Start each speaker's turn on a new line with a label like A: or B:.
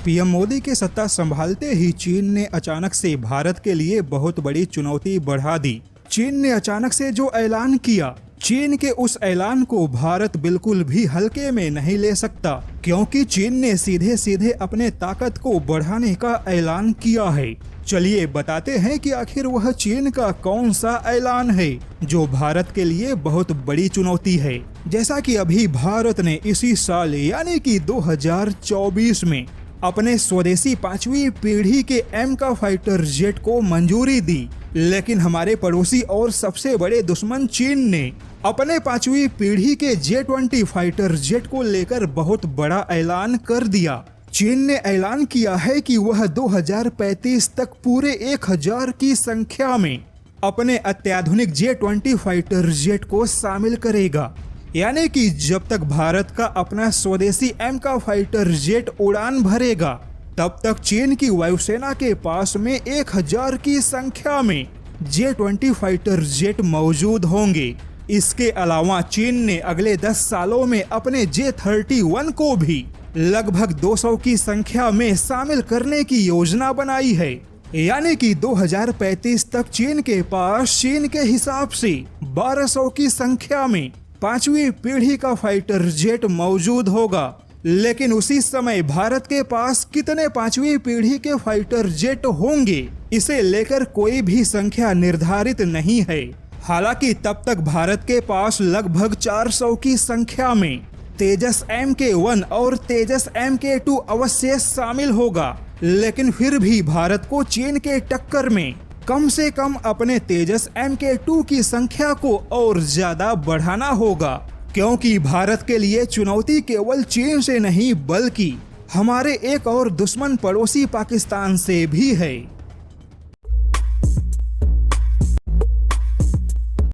A: PM Modi के सत्ता संभालते ही चीन ने अचानक से भारत के लिए बहुत बड़ी चुनौती बढ़ा दी। चीन ने अचानक से जो ऐलान किया, चीन के उस ऐलान को भारत बिल्कुल भी हल्के में नहीं ले सकता, क्योंकि चीन ने सीधे सीधे अपने ताकत को बढ़ाने का ऐलान किया है। चलिए बताते हैं कि आखिर वह चीन का कौन सा ऐलान है जो भारत के लिए बहुत बड़ी चुनौती है। जैसा कि अभी भारत ने इसी साल यानी कि 2024 में अपने स्वदेशी 5वीं पीढ़ी के एम का फाइटर जेट को मंजूरी दी, लेकिन हमारे पड़ोसी और सबसे बड़े दुश्मन चीन ने अपने 5वीं पीढ़ी के J-20 फाइटर जेट को लेकर बहुत बड़ा ऐलान कर दिया। चीन ने ऐलान किया है कि वह 2035 तक पूरे 1000 की संख्या में अपने अत्याधुनिक J-20 फाइटर जेट को शामिल करेगा, यानी कि जब तक भारत का अपना स्वदेशी एम का फाइटर जेट उड़ान भरेगा, तब तक चीन की वायुसेना के पास में 1000 की संख्या में J-20 फाइटर जेट मौजूद होंगे। इसके अलावा चीन ने अगले 10 सालों में अपने J-31 को भी लगभग 200 की संख्या में शामिल करने की योजना बनाई है, यानी कि 2035 तक चीन के पास चीन के हिसाब से 1200 की संख्या में 5वीं पीढ़ी का फाइटर जेट मौजूद होगा। लेकिन उसी समय भारत के पास कितने 5वीं पीढ़ी के फाइटर जेट होंगे, इसे लेकर कोई भी संख्या निर्धारित नहीं है। हालांकि तब तक भारत के पास लगभग 400 की संख्या में तेजस MK1 और तेजस MK2 अवश्य शामिल होगा, लेकिन फिर भी भारत को चीन के टक्कर में कम से कम अपने तेजस MK2 की संख्या को और ज्यादा बढ़ाना होगा, क्योंकि भारत के लिए चुनौती केवल चीन से नहीं बल्कि हमारे एक और दुश्मन पड़ोसी पाकिस्तान से भी है।